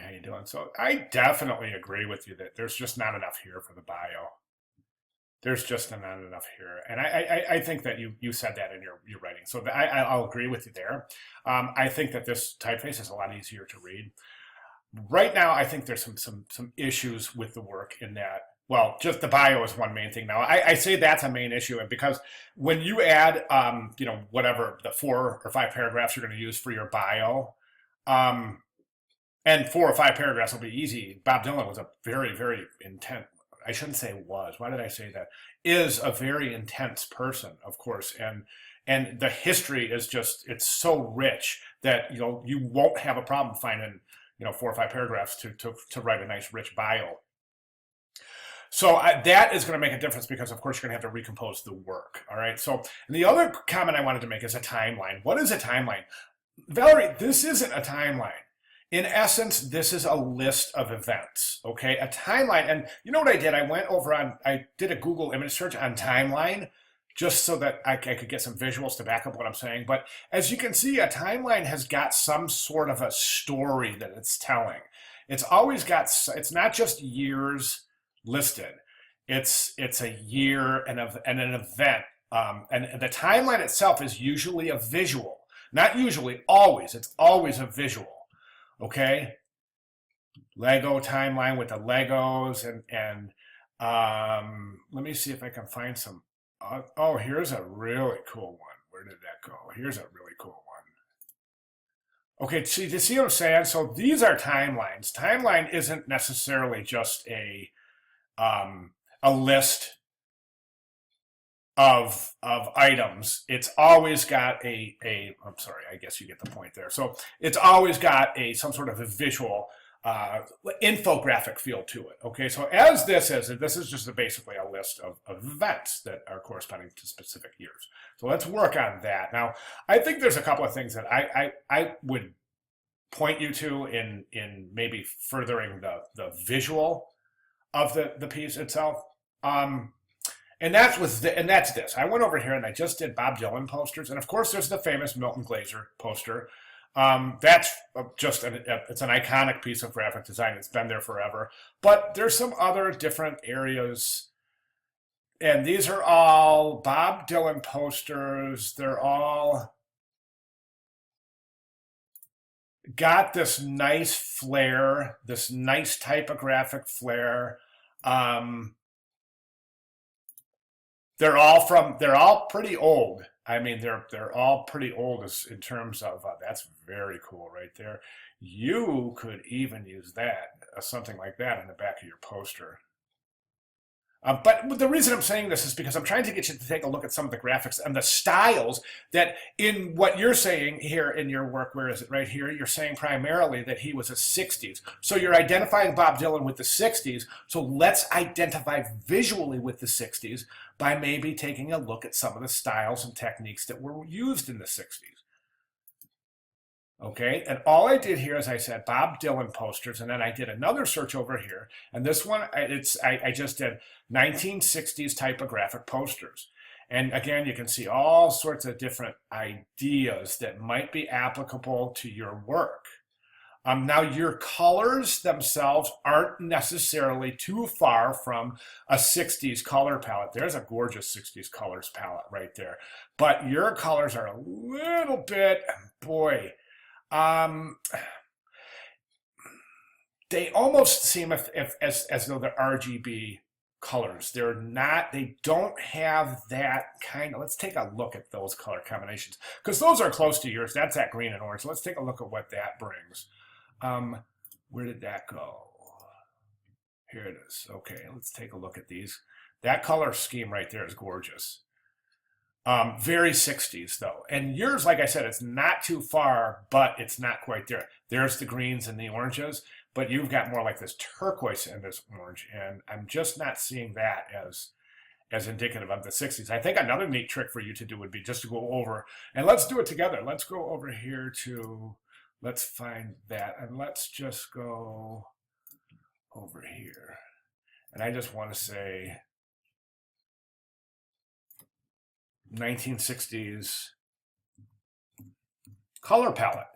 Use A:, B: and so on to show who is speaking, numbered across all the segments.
A: how you doing? So I definitely agree with you that there's just not enough here for the bio. There's just not enough here, and I think that you said that in your writing. So I'll agree with you there. I think that this typeface is a lot easier to read. Right now, I think there's some issues with the work in that. Well, just the bio is one main thing now. I say that's a main issue, and because when you add, whatever the 4 or 5 paragraphs you're going to use for your bio, um, and 4 or 5 paragraphs will be easy. Bob Dylan was a very, very intense. I shouldn't say was. Why did I say that? Is a very intense person, of course, and the history is just it's so rich that you won't have a problem finding 4 or 5 paragraphs to write a nice rich bio. So that is going to make a difference because, of course, you're going to have to recompose the work. All right. So and the other comment I wanted to make is a timeline. What is a timeline? Valerie, this isn't a timeline. In essence, this is a list of events, okay? A timeline, and you know what I did? I did a Google image search on timeline just so that I could get some visuals to back up what I'm saying. But as you can see, a timeline has got some sort of a story that it's telling. It's not just years listed. It's a year and an event. And the timeline itself is usually a visual. Not usually, always. It's always a visual. Okay, Lego timeline with the Legos and let me see if I can find some. Oh, here's a really cool one. Where did that go? Here's a really cool one. Okay, see, you see what I'm saying? So these are timelines. Timeline isn't necessarily just a list of items. It's always got I'm sorry, I guess you get the point there. So it's always got some sort of a visual infographic feel to it. Okay, so as this is just basically a list of events that are corresponding to specific years. So let's work on that. Now, I think there's a couple of things that I would point you to in maybe furthering the visual of the piece itself. And that's this. I went over here and I just did Bob Dylan posters, and of course there's the famous Milton Glaser poster. That's just it's an iconic piece of graphic design. It's been there forever. But there's some other different areas, and these are all Bob Dylan posters. They're all got this nice flair, this nice typographic flair. They're all pretty old. I mean, they're all pretty old in terms of that's very cool right there. You could even use that something like that in the back of your poster. But the reason I'm saying this is because I'm trying to get you to take a look at some of the graphics and the styles that in what you're saying here in your work, where is it right here? You're saying primarily that he was a 60s. So you're identifying Bob Dylan with the 60s. So let's identify visually with the 60s by maybe taking a look at some of the styles and techniques that were used in the 60s. Okay, and all I did here is I said Bob Dylan posters, and then I did another search over here, and this one I just did 1960s typographic posters, and again you can see all sorts of different ideas that might be applicable to your work. Now your colors themselves aren't necessarily too far from a 60s color palette. There's a gorgeous 60s colors palette right there, but your colors are a little bit, boy. They almost seem as though they're RGB colors. They don't have that kind of, let's take a look at those color combinations because those are close to yours. That's that green and orange. Let's take a look at what that brings. Where did that go? Here it is. Okay, let's take a look at these. That color scheme right there is gorgeous. Very 60s though. And yours, like I said, it's not too far, but it's not quite there. There's the greens and the oranges, but you've got more like this turquoise and this orange. And I'm just not seeing that as indicative of the 60s. I think another neat trick for you to do would be just to go over, and let's do it together. Let's go over here let's find that, and let's just go over here. And I just want to say 1960s color palette.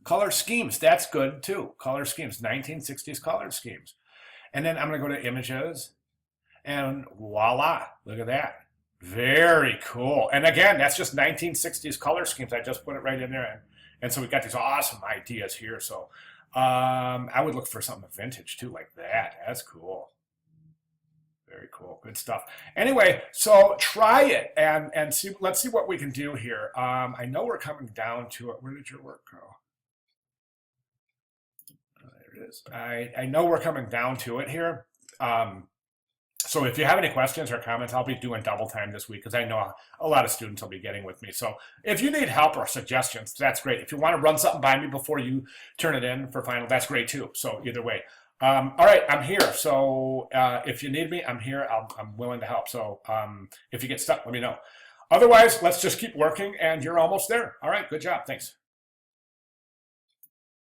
A: Color schemes, that's good too. Color schemes, 1960s color schemes. And then I'm going to go to images and voila, look at that. Very cool. And again, that's just 1960s color schemes. I just put it right in there. And so we got these awesome ideas here. So I would look for something vintage too, like that. That's cool. Very cool. Good stuff. Anyway, so try it and see. Let's see what we can do here. I know we're coming down to it. Where did your work go? There it is. I know we're coming down to it here. So if you have any questions or comments, I'll be doing double time this week because I know a lot of students will be getting with me. So if you need help or suggestions, that's great. If you want to run something by me before you turn it in for final, that's great too. So either way. All right, I'm here. So if you need me, I'm here. I'm willing to help. So if you get stuck, let me know. Otherwise, let's just keep working and you're almost there. All right, good job. Thanks.